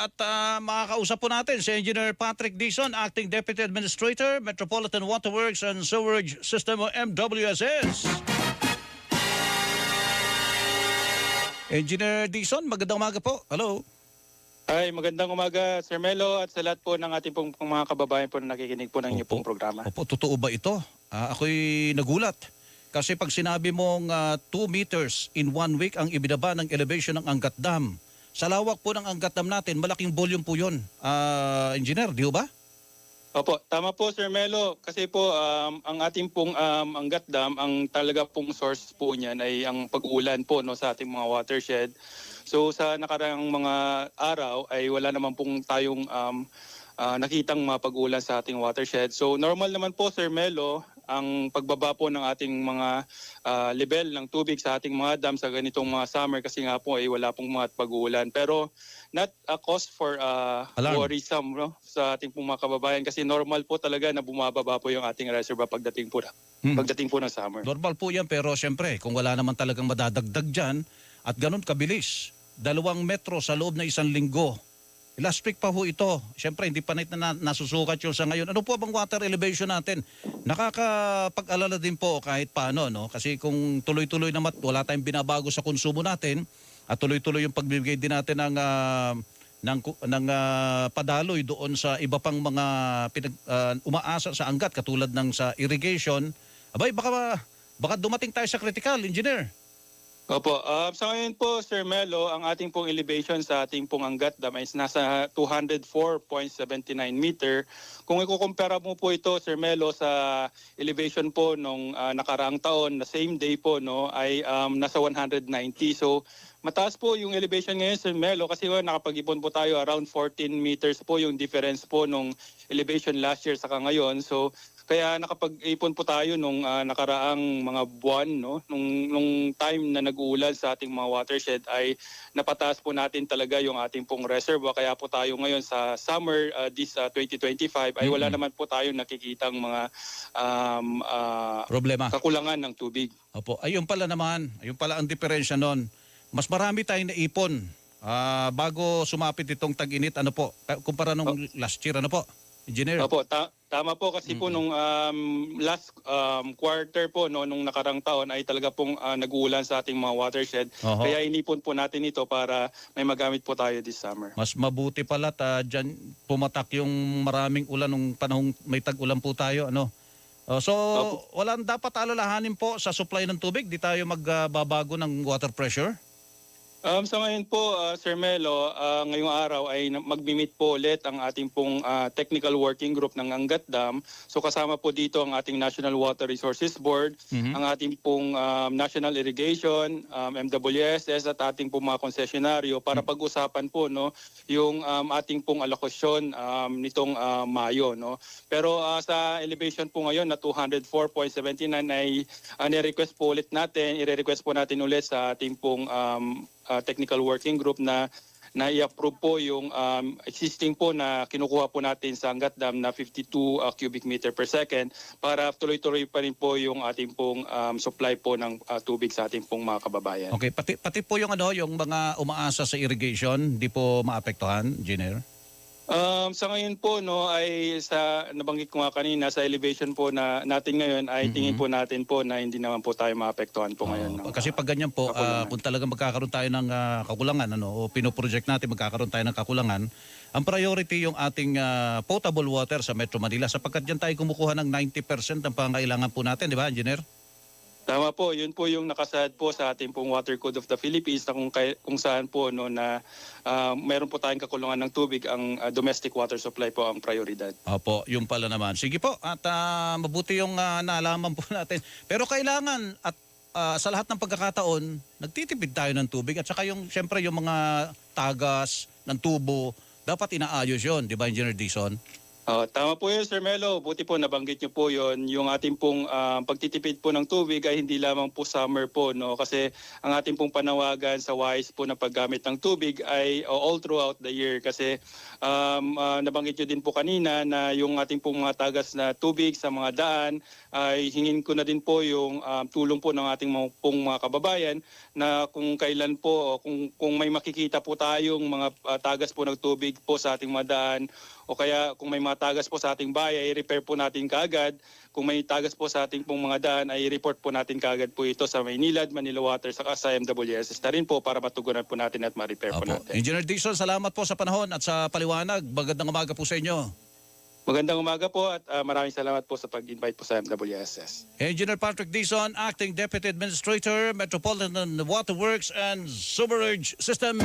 At makakausap po natin si Engineer Patrick Dizon, Acting Deputy Administrator, Metropolitan Waterworks and Sewerage System o MWSS. Engineer Dizon, magandang umaga po. Hello. Ay, magandang umaga, Sir Melo, at sa lahat po ng ating pong mga kababayan po na nakikinig po ng inyong pong programa. Opo, totoo ba ito? Ako'y nagulat. Kasi pag sinabi mong 2 meters in 1 week ang ibinaba ng elevation ng Angat Dam, sa lawak po ng Angat Dam natin, malaking volume po yun. Engineer, di ba? Opo, tama po, Sir Melo. Kasi po, ang ating pong Angat Dam, ang talaga pong source po niyan ay ang pag-ulan po no, sa ating mga watershed. So sa nakaraang mga araw ay wala naman pong tayong nakitang mga pag-ulan sa ating watershed. So normal naman po, Sir Melo, ang pagbaba po ng ating mga level ng tubig sa ating mga dam sa ganitong mga summer kasi nga po ay wala pong mga pag-uulan. Pero not a cause for worrisome no, sa ating pong mga kababayan kasi normal po talaga na bumababa po yung ating reservoir pagdating po ng summer. Normal po yan, pero siyempre kung wala naman talagang madadagdag dyan at ganun kabilis, 2 metro sa loob na 1 linggo. Last week pa ho ito. Siyempre, hindi pa na nasusukat yung sa ngayon. Ano po bang water elevation natin? Nakakapag-alala din po kahit paano, no? Kasi kung tuloy-tuloy naman, wala tayong binabago sa konsumo natin at tuloy-tuloy yung pagbibigay din natin ng padaloy doon sa iba pang mga umaasa sa Angat katulad ng sa irrigation, abay, baka dumating tayo sa critical, engineer. Opo, sa ngayon po, Sir Melo, ang ating pong elevation sa ating pong Angat Dam ay nasa 204.79 meter. Kung ikukumpara mo po ito, Sir Melo, sa elevation po nung nakaraang taon, na same day po, no, ay nasa 190. So, mataas po yung elevation ngayon, Sir Melo, kasi nakapag-ipon po tayo around 14 meters po yung difference po nung elevation last year saka ngayon. So, kaya nakapag-ipon po tayo nung nakaraang mga buwan, no? Nung time na nag-uulan sa ating mga watershed ay napataas po natin talaga yung ating pong reservoir. Kaya po tayo ngayon sa summer this 2025 ay wala naman po tayong nakikitang mga problema, kakulangan ng tubig. Opo, ayun pala ang diferensya nun. Mas marami tayong naipon bago sumapit itong tag-init, ano po, kumpara nung last year, ano po, engineer? Opo, tama po kasi po nung last quarter po no, nung nakarang taon ay talaga pong nag-uulan sa ating mga watershed. Kaya inipon po natin ito para may magamit po tayo this summer. Mas mabuti pala dyan pumatak yung maraming ulan nung panahong may tag-ulan po tayo, ano? So walang dapat alalahanin po sa supply ng tubig, di tayo magbabago ng water pressure? Sa ngayon po, Sir Melo, ngayong araw ay magmi-meet po ulit ang ating pong technical working group ng Angat Dam. So kasama po dito ang ating National Water Resources Board, ang ating pong National Irrigation, MWSS at ating pong mga konsesyonaryo para pag-usapan po no, yung ating pong alokasyon nitong Mayo. No? Pero sa elevation po ngayon na 204.79 ay i-request po natin ulit sa ating pong technical working group na i-approve po yung existing po na kinukuha po natin sa Angat Dam na 52 cubic meter per second para tuloy-tuloy pa rin po yung ating pong supply po ng tubig sa ating pong mga kababayan. Okay, pati po yung yung mga umaasa sa irrigation, di po maapektuhan, engineer? Sa ngayon po no ay sa nabanggit ko nga kanina sa elevation po na natin ngayon ay tingin po natin po na hindi naman po tayo maapektuhan po ngayon. Kasi pag ganyan po, kung talaga magkakaroon tayo ng kakulangan o pinoproject natin magkakaroon tayo ng kakulangan, ang priority yung ating potable water sa Metro Manila sapagkat diyan tayo kumukuha ng 90% ng pangangailangan po natin, di ba, engineer? Tama po, yun po yung nakasad po sa ating pong Water Code of the Philippines na kung saan po no na mayroon po tayong kakulangan ng tubig, ang domestic water supply po ang prioridad. Opo, yung pala naman. Sige po, at mabuti yung naalaman po natin. Pero kailangan at sa lahat ng pagkakataon, nagtitipid tayo ng tubig at saka yung siyempre yung mga tagas ng tubo, dapat inaayos yon, di ba, Engineer Dizon? Tama po yun, Sir Melo. Buti po nabanggit niyo po yon. Yung ating pong pagtitipid po ng tubig ay hindi lamang po summer po, no? Kasi ang ating pong panawagan sa wise po na paggamit ng tubig ay all throughout the year. Kasi nabanggit niyo din po kanina na yung ating pong mga tagas na tubig sa mga daan ay hingin ko na din po yung tulong po ng ating mga kababayan na kung kailan po, kung may makikita po tayong mga tagas po ng tubig po sa ating mga daan, o kaya kung may mga tagas po sa ating bahay, i-repair po natin kaagad. Kung may tagas po sa ating pong mga daan, ay report po natin kaagad po ito sa Maynilad, Manila Water, saka sa MWSS na rin po para matugunan po natin at ma-repair po natin. Engineer Dixon, salamat po sa panahon at sa paliwanag. Magandang umaga po sa inyo. Magandang umaga po at maraming salamat po sa pag-invite po sa MWSS. Engineer Patrick Dixon, Acting Deputy Administrator, Metropolitan Water Works and Sewerage System.